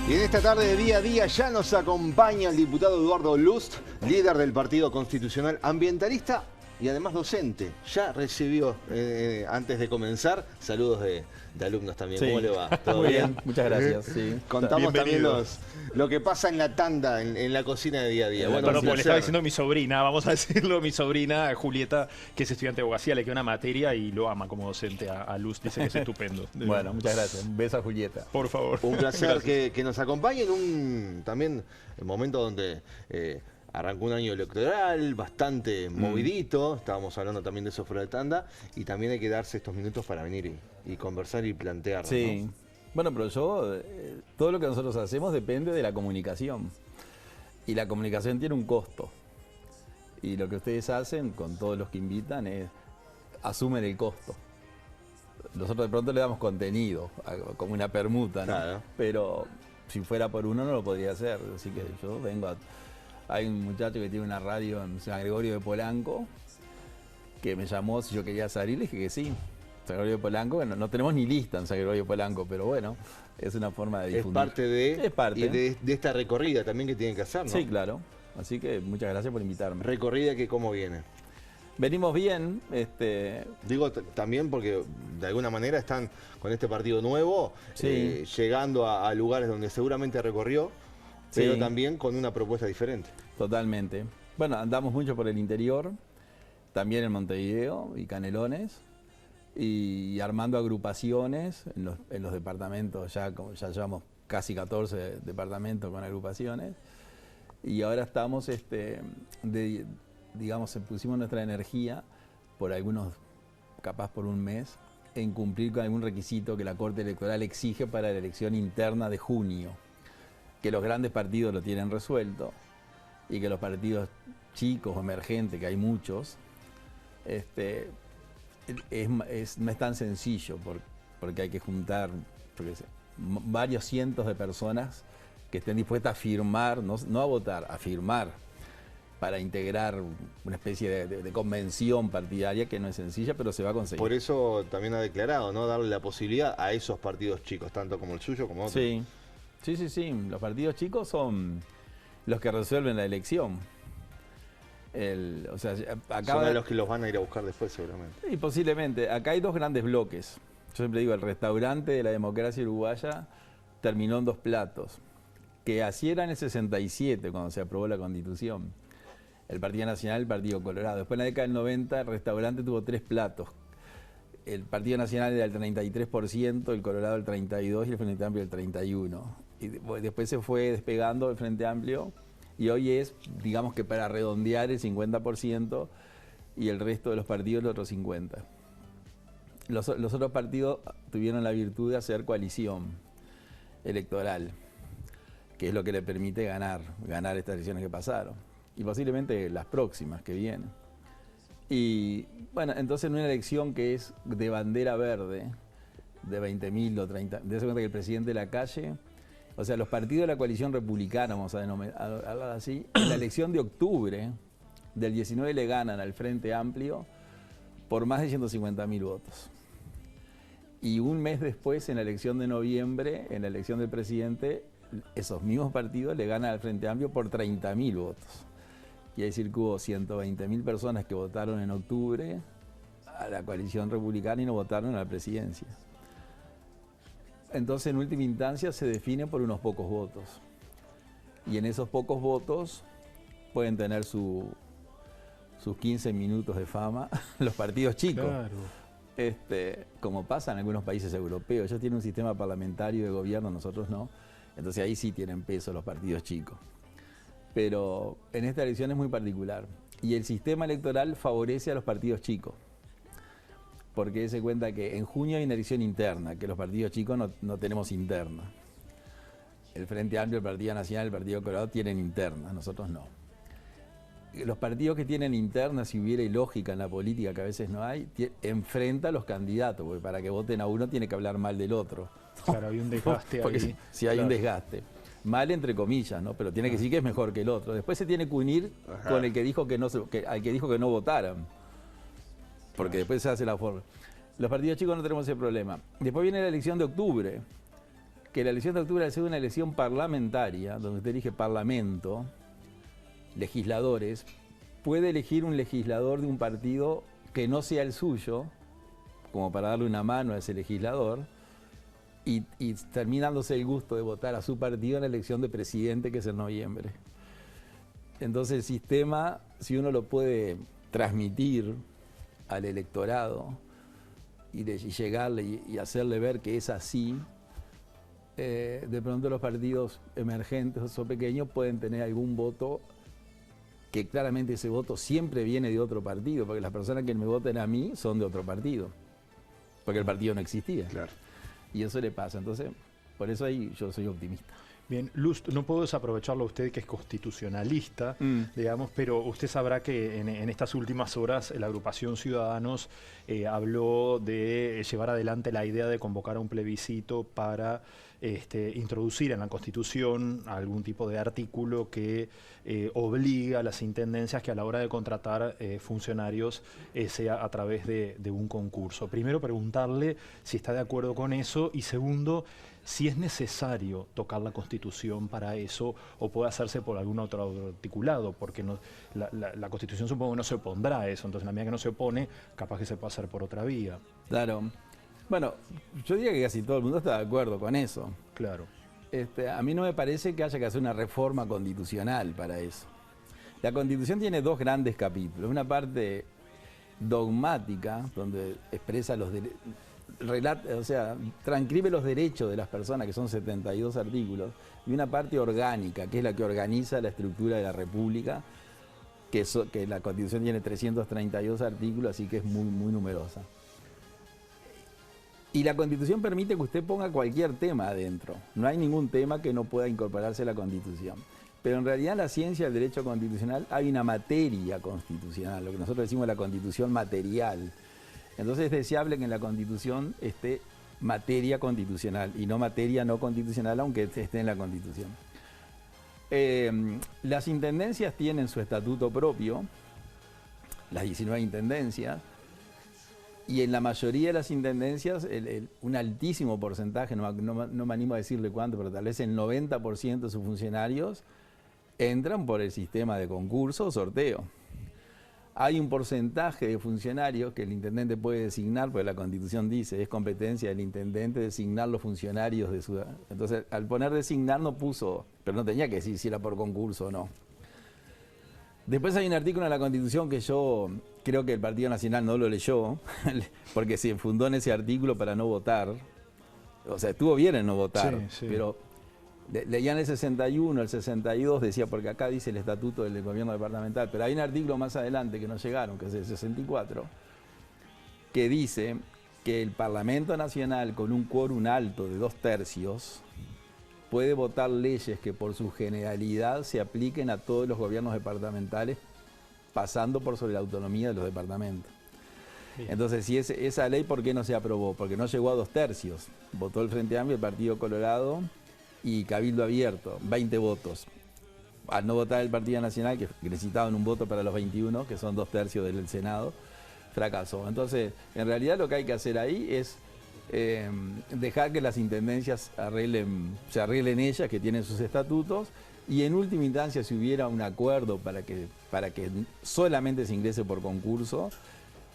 Y en esta tarde de día a día ya nos acompaña el diputado Eduardo Lust, líder del Partido Constitucional Ambientalista y además docente. Ya recibió, antes de comenzar, saludos de alumnos también. Sí. ¿Cómo le va? ¿Todo Muy bien? bien, muchas gracias. Sí. Contamos también Bienvenido. lo que pasa en la tanda, en la cocina de día a día. Bueno, un pues le placer. estaba diciendo mi sobrina, vamos a decirlo, mi sobrina Julieta, que es estudiante de abogacía, le queda una materia y lo ama como docente a Luz, dice que es estupendo. Bueno, muchas gracias. Un beso a Julieta. Por favor. Un placer Gracias. que nos acompañe en un también en momento donde arrancó un año electoral bastante movidito. Estábamos hablando también de eso fuera de tanda. Y también hay que darse estos minutos para venir y conversar y plantear. Sí. ¿no? Bueno, pero todo lo que nosotros hacemos depende de la comunicación. Y la comunicación tiene un costo. Y lo que ustedes hacen con todos los que invitan es asumen el costo. Nosotros de pronto le damos contenido, como una permuta, ¿no? Claro. Pero si fuera por uno no lo podría hacer. Así que yo vengo a... Hay un muchacho que tiene una radio en San Gregorio de Polanco que me llamó si yo quería salir, le dije que sí. San Gregorio de Polanco, bueno, no tenemos ni lista en San Gregorio de Polanco, pero bueno, es una forma de Es difundir. parte Es parte. y de esta recorrida también que tienen que hacer, ¿no? Sí, claro. Así que muchas gracias por invitarme. Recorrida que cómo viene. Venimos bien, Digo también porque de alguna manera están con este partido nuevo, Sí. llegando a lugares donde seguramente recorrió, pero Sí. también con una propuesta diferente. totalmente. Bueno, andamos mucho por el interior, también en Montevideo y Canelones, y armando agrupaciones en los departamentos, ya llevamos casi 14 departamentos con agrupaciones, y ahora estamos, digamos, pusimos nuestra energía por algunos, capaz por un mes, en cumplir con algún requisito que la Corte Electoral exige para la elección interna de junio, que los grandes partidos lo tienen resuelto y que los partidos chicos o emergentes, que hay muchos, no es tan sencillo porque hay que juntar varios cientos de personas que estén dispuestas a firmar, no a votar, a firmar, para integrar una especie de convención partidaria que no es sencilla, pero se va a conseguir. Por eso también ha declarado, ¿no? Darle la posibilidad a esos partidos chicos, tanto como el suyo como otros. Sí, sí. Los partidos chicos son los que resuelven la elección. Son a los que los van a ir a buscar después seguramente. Y posiblemente. Acá hay dos grandes bloques. Yo siempre digo, el restaurante de la democracia uruguaya terminó en dos platos, que así era en el 67, cuando se aprobó la Constitución. El Partido Nacional y el Partido Colorado. Después en la década del 90 el restaurante tuvo tres platos. El Partido Nacional era el 33%, el Colorado el 32% y el Frente Amplio el 31%. Y después se fue despegando el Frente Amplio y hoy es, digamos que para redondear, el 50% y el resto de los partidos el otro 50%. Los otros partidos tuvieron la virtud de hacer coalición electoral, que es lo que le permite ganar estas elecciones que pasaron y posiblemente las próximas que vienen. Y bueno, entonces en una elección que es de bandera verde, de 20.000 o 30, de cuenta que el presidente de la calle, o sea, los partidos de la coalición republicana, vamos a hablar así, en la elección de octubre del 19 le ganan al Frente Amplio por más de 150.000 votos. Y un mes después, en la elección de noviembre, en la elección del presidente, esos mismos partidos le ganan al Frente Amplio por 30.000 votos. Quiere decir que hubo 120.000 personas que votaron en octubre a la coalición republicana y no votaron a la presidencia. Entonces, en última instancia, se define por unos pocos votos. Y en esos pocos votos pueden tener sus 15 minutos de fama los partidos chicos. Claro. Como pasa en algunos países europeos. Ellos tienen un sistema parlamentario de gobierno, nosotros no. Entonces ahí sí tienen peso los partidos chicos. Pero en esta elección es muy particular. Y el sistema electoral favorece a los partidos chicos. Porque se cuenta que en junio hay una elección interna, que los partidos chicos no tenemos interna. El Frente Amplio, el Partido Nacional, el Partido Colorado tienen interna, nosotros no. Los partidos que tienen interna, si hubiera lógica en la política, que a veces no hay, enfrenta a los candidatos, porque para que voten a uno tiene que hablar mal del otro. Claro, hay un desgaste Porque ahí. si hay un Claro. desgaste. Mal entre comillas, ¿no? Pero tiene que decir que es mejor que el otro. Después se tiene que unir con el que dijo al que dijo que no votaran. Porque después se hace la forma. Los partidos chicos no tenemos ese problema. Después viene la elección de octubre, que la elección de octubre, al ser una elección parlamentaria, donde usted elige parlamento, legisladores, puede elegir un legislador de un partido que no sea el suyo, como para darle una mano a ese legislador, y terminándose el gusto de votar a su partido en la elección de presidente, que es en noviembre. Entonces el sistema, si uno lo puede transmitir al electorado y llegarle y hacerle ver que es así, de pronto los partidos emergentes o pequeños pueden tener algún voto, que claramente ese voto siempre viene de otro partido, porque las personas que me voten a mí son de otro partido, porque el partido no existía. Claro. Y eso le pasa. Entonces, por eso ahí yo soy optimista. Bien, Luz, no puedo desaprovecharlo a usted, que es constitucionalista, digamos, pero usted sabrá que en estas últimas horas la agrupación Ciudadanos habló de llevar adelante la idea de convocar a un plebiscito para introducir en la Constitución algún tipo de artículo que obliga a las intendencias que a la hora de contratar funcionarios sea a través de un concurso. Primero, preguntarle si está de acuerdo con eso, y segundo, si es necesario tocar la Constitución para eso o puede hacerse por algún otro articulado, porque no, la Constitución supongo que no se opondrá a eso, entonces en la medida que no se opone, capaz que se puede hacer por otra vía. Claro. Bueno, yo diría que casi todo el mundo está de acuerdo con eso. Claro. A mí no me parece que haya que hacer una reforma constitucional para eso. La Constitución tiene dos grandes capítulos. Una parte dogmática, donde expresa los derechos, o sea, transcribe los derechos de las personas, que son 72 artículos, y una parte orgánica, que es la que organiza la estructura de la República, que la Constitución tiene 332 artículos, así que es muy, muy numerosa. Y la Constitución permite que usted ponga cualquier tema adentro. No hay ningún tema que no pueda incorporarse a la Constitución. Pero en realidad en la ciencia del derecho constitucional hay una materia constitucional, lo que nosotros decimos la Constitución material. Entonces es deseable que en la Constitución esté materia constitucional y no materia no constitucional, aunque esté en la Constitución. Las intendencias tienen su estatuto propio, las 19 intendencias, y en la mayoría de las intendencias, un altísimo porcentaje, no me animo a decirle cuánto, pero tal vez el 90% de sus funcionarios entran por el sistema de concurso o sorteo. Hay un porcentaje de funcionarios que el intendente puede designar, porque la Constitución dice, es competencia del intendente designar los funcionarios de su... Entonces, al poner designar no puso, pero no tenía que decir si era por concurso o no. Después hay un artículo en la Constitución que yo creo que el Partido Nacional no lo leyó, porque se fundó en ese artículo para no votar. O sea, estuvo bien en no votar, sí, sí. Pero leían el 61, el 62, decía, porque acá dice el estatuto del gobierno departamental, pero hay un artículo más adelante que no llegaron, que es el 64, que dice que el Parlamento Nacional, con un quórum alto de 2/3, puede votar leyes que por su generalidad se apliquen a todos los gobiernos departamentales, pasando por sobre la autonomía de los departamentos. Bien. Entonces, si esa ley, ¿por qué no se aprobó? Porque no llegó a 2/3. Votó el Frente Amplio, el Partido Colorado y Cabildo Abierto, 20 votos. Al no votar el Partido Nacional, que necesitaban un voto para los 21, que son 2/3 del Senado, fracasó. Entonces, en realidad lo que hay que hacer ahí es dejar que las intendencias se arreglen ellas, que tienen sus estatutos, y en última instancia, si hubiera un acuerdo para que solamente se ingrese por concurso,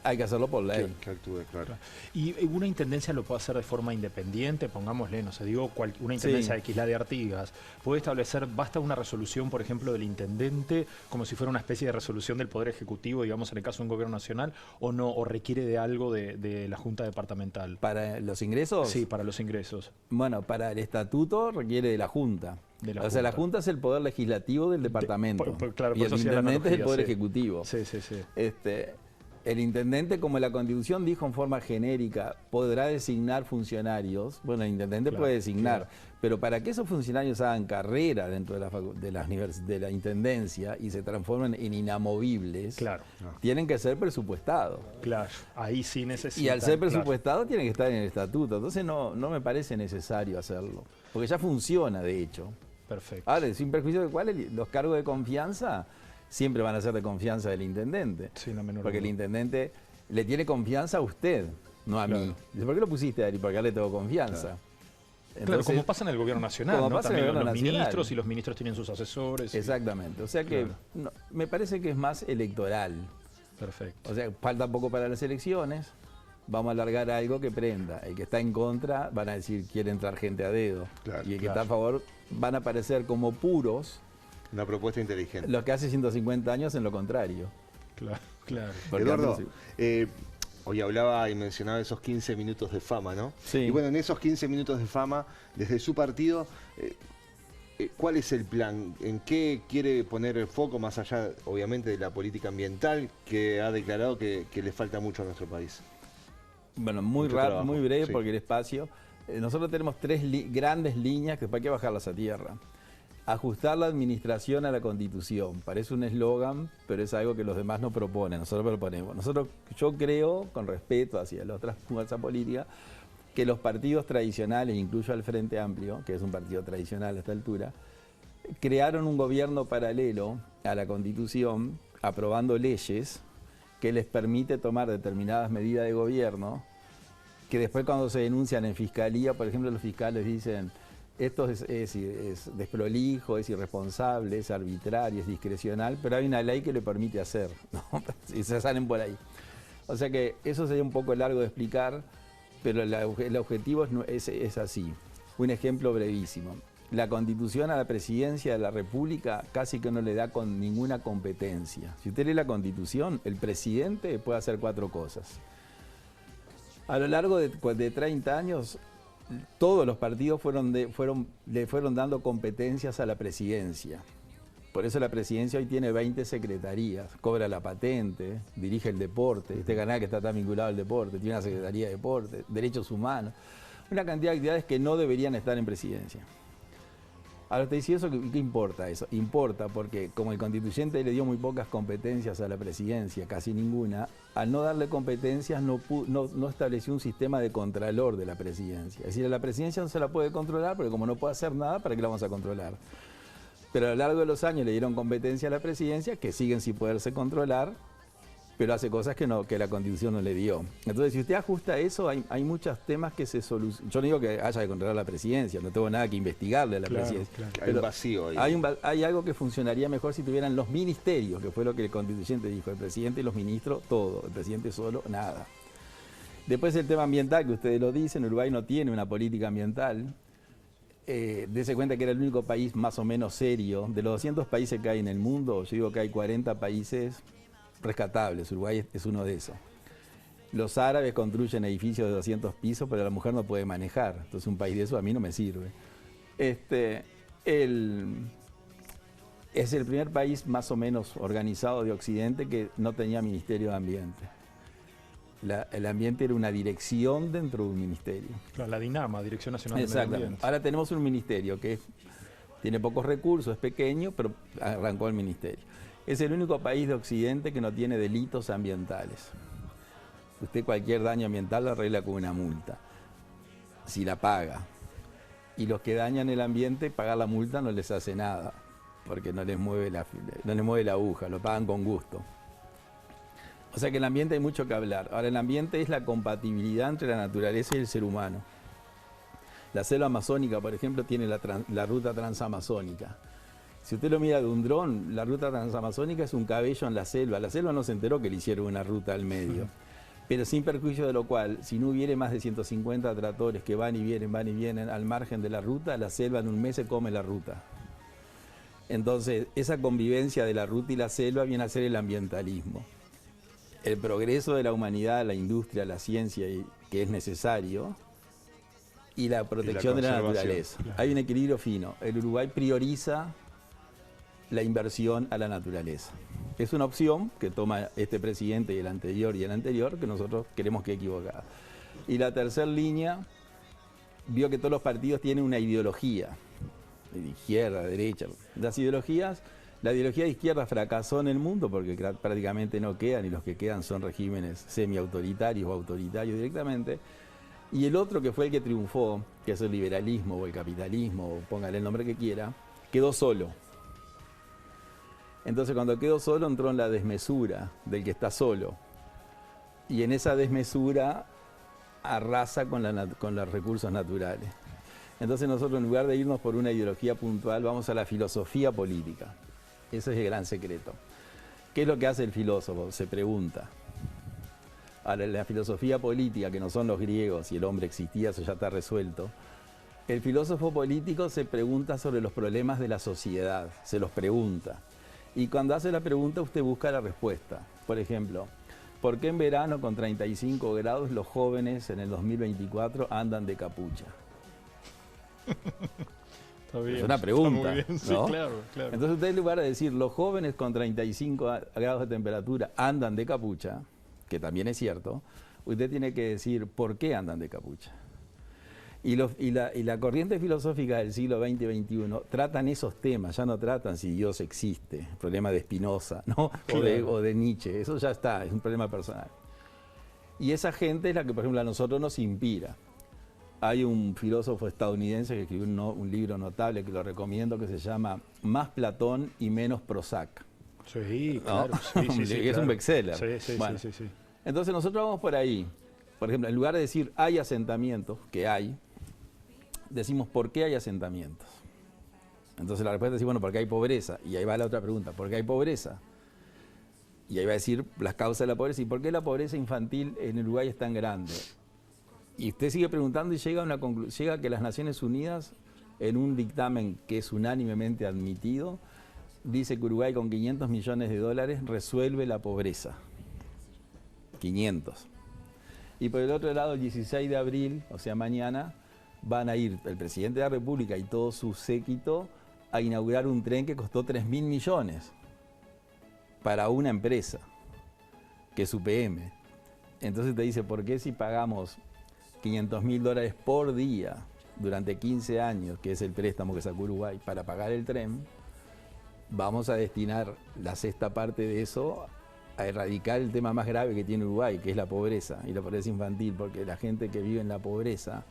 hay que hacerlo por ley. Que actúe, claro. ¿Y una intendencia lo puede hacer de forma independiente? Pongámosle, no sé, digo, una intendencia Sí. X, la de Artigas, puede establecer, basta una resolución, por ejemplo, del intendente, como si fuera una especie de resolución del Poder Ejecutivo, digamos, en el caso de un gobierno nacional, o no, o requiere de algo de la Junta Departamental? ¿Para los ingresos? Sí, para los ingresos. Bueno, para el estatuto requiere de la Junta. O sea, la Junta es el poder legislativo del departamento. Claro, y el intendente es el poder ejecutivo. Sí, sí, sí. El intendente, como la Constitución dijo en forma genérica, podrá designar funcionarios. Bueno, el intendente puede designar, pero para que esos funcionarios hagan carrera dentro de la intendencia y se transformen en inamovibles, tienen que ser presupuestados. Claro, ahí sí necesitan. Y al ser presupuestados tienen que estar en el estatuto. Entonces no me parece necesario hacerlo, porque ya funciona, de hecho. Perfecto. Ahora, sin perjuicio de cuáles, los cargos de confianza siempre van a ser de confianza del intendente. Sí, la menor porque duda. el intendente le tiene confianza a usted, no a mí. Dice, ¿por qué lo pusiste, Ari? Porque a él le tengo confianza. Claro, como pasa en el gobierno nacional, como ¿no? pasa en el También gobierno los nacional. ministros, y los ministros tienen sus asesores. Exactamente. O sea que Claro. no, me parece que es más electoral. Perfecto. O sea, falta poco para las elecciones. Vamos a alargar algo que prenda. El que está en contra van a decir quiere entrar gente a dedo. Claro, y el que claro. está a favor van a parecer como puros Una propuesta inteligente. los que hace 150 años en lo contrario. Claro, claro. Porque Eduardo, antes- hoy hablaba y mencionaba esos 15 minutos de fama, ¿no? Sí. Y bueno, en esos 15 minutos de fama, desde su partido, ¿cuál es el plan? ¿En qué quiere poner el foco, más allá, obviamente, de la política ambiental, que ha declarado que le falta mucho a nuestro país? Bueno, muy Mucho rápido, trabajo, muy breve sí. porque el espacio. Nosotros tenemos tres grandes líneas que después hay que bajarlas a tierra. Ajustar la administración a la Constitución. Parece un eslogan, pero es algo que los demás no proponen. Nosotros proponemos. Yo creo, con respeto hacia las otras fuerzas políticas, que los partidos tradicionales, incluyo al Frente Amplio, que es un partido tradicional a esta altura, crearon un gobierno paralelo a la Constitución, aprobando leyes que les permite tomar determinadas medidas de gobierno, que después cuando se denuncian en fiscalía, por ejemplo, los fiscales dicen, esto es desprolijo, es irresponsable, es arbitrario, es discrecional, pero hay una ley que le permite hacer, ¿no? Y se salen por ahí. O sea que eso sería un poco largo de explicar, pero el objetivo es así. Un ejemplo brevísimo. La Constitución a la presidencia de la República casi que no le da con ninguna competencia. Si usted lee la Constitución, el presidente puede hacer 4 cosas. A lo largo de 30 años, todos los partidos le fueron dando competencias a la presidencia. Por eso la presidencia hoy tiene 20 secretarías, cobra la patente, dirige el deporte, este canal que está tan vinculado al deporte, tiene una secretaría de deporte, derechos humanos, una cantidad de actividades que no deberían estar en presidencia. Ahora usted dice, ¿eso qué importa eso? Importa porque como el constituyente le dio muy pocas competencias a la presidencia, casi ninguna, al no darle competencias no estableció un sistema de contralor de la presidencia. Es decir, a la presidencia no se la puede controlar, porque como no puede hacer nada, ¿para qué la vamos a controlar? Pero a lo largo de los años le dieron competencia a la presidencia, que siguen sin poderse controlar, pero hace cosas que la Constitución no le dio. Entonces, si usted ajusta eso, hay muchos temas que se solucionan. Yo no digo que haya que controlar la presidencia, no tengo nada que investigarle a la presidencia. Claro. Hay un vacío ahí. Hay algo que funcionaría mejor si tuvieran los ministerios, que fue lo que el constituyente dijo, el presidente y los ministros, todo, el presidente solo, nada. Después el tema ambiental, que ustedes lo dicen, Uruguay no tiene una política ambiental. Dese cuenta que era el único país más o menos serio. De los 200 países que hay en el mundo, yo digo que hay 40 países rescatables, Uruguay es uno de esos. Los árabes construyen edificios de 200 pisos, pero la mujer no puede manejar. Entonces un país de eso a mí no me sirve. Es el primer país más o menos organizado de Occidente que no tenía Ministerio de Ambiente. El ambiente era una dirección dentro de un ministerio. Claro, la DINAMA, Dirección Nacional de Medio Exactamente. Ambiente. Ahora tenemos un ministerio que tiene pocos recursos, es pequeño, pero arrancó el ministerio. Es el único país de Occidente que no tiene delitos ambientales. Usted cualquier daño ambiental lo arregla con una multa, si la paga. Y los que dañan el ambiente, pagar la multa no les hace nada, porque no les mueve la aguja, lo pagan con gusto. O sea que en el ambiente hay mucho que hablar. Ahora, el ambiente es la compatibilidad entre la naturaleza y el ser humano. La selva amazónica, por ejemplo, tiene la ruta transamazónica. Si usted lo mira de un dron, la ruta transamazónica es un cabello en la selva. La selva no se enteró que le hicieron una ruta al medio. Pero sin perjuicio de lo cual, si no hubiere más de 150 tractores que van y vienen al margen de la ruta, la selva en un mes se come la ruta. Entonces, esa convivencia de la ruta y la selva viene a ser el ambientalismo. El progreso de la humanidad, la industria, la ciencia, que es necesario, y la protección de la naturaleza. Claro. Hay un equilibrio fino. El Uruguay prioriza la inversión a la naturaleza. Es una opción que toma este presidente y el anterior, que nosotros creemos que es equivocada. Y la tercera línea, vio que todos los partidos tienen una ideología, de izquierda, derecha. La ideología de izquierda fracasó en el mundo porque prácticamente no quedan, y los que quedan son regímenes semi-autoritarios o autoritarios directamente. Y el otro que fue el que triunfó, que es el liberalismo o el capitalismo, o póngale el nombre que quiera, quedó solo. Entonces cuando quedó solo entró en la desmesura del que está solo. Y en esa desmesura arrasa con los recursos naturales. Entonces nosotros, en lugar de irnos por una ideología puntual, vamos a la filosofía política. Ese es el gran secreto. ¿Qué es lo que hace el filósofo? Se pregunta. Ahora, la filosofía política, que no son los griegos y el hombre existía, eso ya está resuelto. El filósofo político se pregunta sobre los problemas de la sociedad, se los pregunta. Y cuando hace la pregunta, usted busca la respuesta. Por ejemplo, ¿por qué en verano con 35 grados los jóvenes en el 2024 andan de capucha? Está bien, Es una pregunta, está muy bien. Sí, ¿no? claro, claro. Entonces usted, en lugar de decir los jóvenes con 35 grados de temperatura andan de capucha, que también es cierto, usted tiene que decir por qué andan de capucha. Y la corriente filosófica del siglo XX y XXI tratan esos temas, ya no tratan si Dios existe, el problema de Spinoza, ¿no? Claro. o de Nietzsche, eso ya está, es un problema personal. Y esa gente es la que, por ejemplo, a nosotros nos inspira. Hay un filósofo estadounidense que escribió un libro notable que lo recomiendo, que se llama Más Platón y menos Prozac. Sí, ¿No? claro. Sí, sí, sí, Es claro. un bestseller. Sí, sí, Bueno, sí, sí, sí. Entonces nosotros vamos por ahí. Por ejemplo, en lugar de decir hay asentamientos, que hay, decimos ¿por qué hay asentamientos? Entonces la respuesta es bueno, porque hay pobreza. Y ahí va la otra pregunta, ¿por qué hay pobreza? Y ahí va a decir las causas de la pobreza. ¿Y por qué la pobreza infantil en Uruguay es tan grande? Y usted sigue preguntando y llega a que las Naciones Unidas, en un dictamen que es unánimemente admitido, dice que Uruguay con 500 millones de dólares resuelve la pobreza. 500. Y por el otro lado, el 16 de abril, o sea, mañana, van a ir el presidente de la República y todo su séquito a inaugurar un tren que costó 3.000 millones para una empresa, que es UPM. Entonces te dice, ¿por qué si pagamos 500.000 dólares por día durante 15 años, que es el préstamo que sacó Uruguay, para pagar el tren, vamos a destinar la sexta parte de eso a erradicar el tema más grave que tiene Uruguay, que es la pobreza, y la pobreza infantil, porque la gente que vive en la pobreza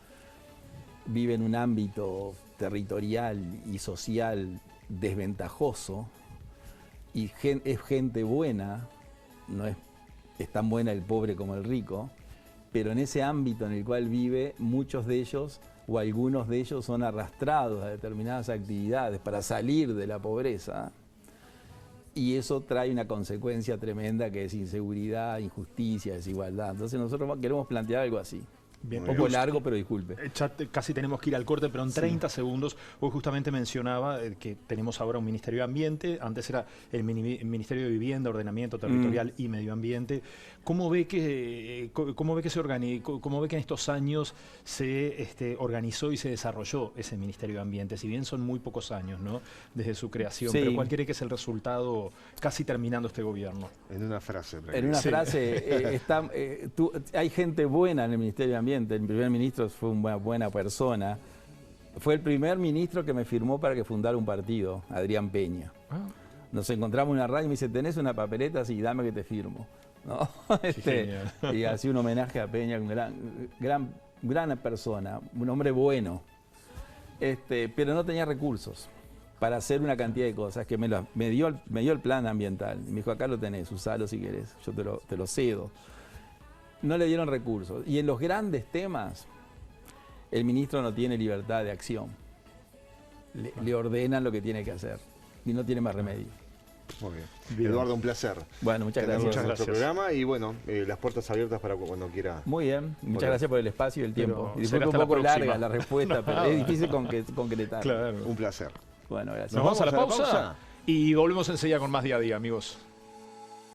vive en un ámbito territorial y social desventajoso, y es gente buena, no es tan buena el pobre como el rico, pero en ese ámbito en el cual vive, muchos de ellos o algunos de ellos son arrastrados a determinadas actividades para salir de la pobreza, y eso trae una consecuencia tremenda que es inseguridad, injusticia, desigualdad. Entonces nosotros queremos plantear algo así. Bien, Un poco largo, pero disculpe. Ya casi tenemos que ir al corte, pero en 30 segundos. Hoy justamente mencionaba que tenemos ahora un Ministerio de Ambiente, antes era el Ministerio de Vivienda, Ordenamiento Territorial y Medio Ambiente. ¿Cómo ve que en estos años se organizó y se desarrolló ese Ministerio de Ambiente? Si bien son muy pocos años, ¿no?, desde su creación, Sí. pero ¿cuál cree que es el resultado casi terminando este gobierno? En una frase. En una Sí. frase, hay gente buena en el Ministerio de Ambiente. El primer ministro fue una buena persona. Fue el primer ministro que me firmó para que fundara un partido, Adrián Peña. Nos encontramos en una radio y me dice, ¿tenés una papeleta? Sí, dame que te firmo. ¿No? genial. Y así un homenaje a Peña, un gran persona, un hombre bueno. Pero no tenía recursos para hacer una cantidad de cosas, que me dio el plan ambiental. Me dijo, acá lo tenés, usalo si querés, yo te lo cedo. No le dieron recursos. Y en los grandes temas, el ministro no tiene libertad de acción. Le ordenan lo que tiene que hacer y no tiene más remedio. Muy bien. Bien. Eduardo, un placer. Bueno, muchas tenerlo gracias. en Muchas nuestro gracias. programa y bueno, las puertas abiertas para cuando quiera. Muy bien, muchas Bueno. gracias por el espacio y el tiempo. Pero Y será disculpe un hasta la poco próxima. larga la respuesta, pero es difícil concretar. Claro. Un placer. Bueno, gracias. Nos vamos a la Vamos a la pausa pausa. y volvemos enseguida con más Día a Día, amigos.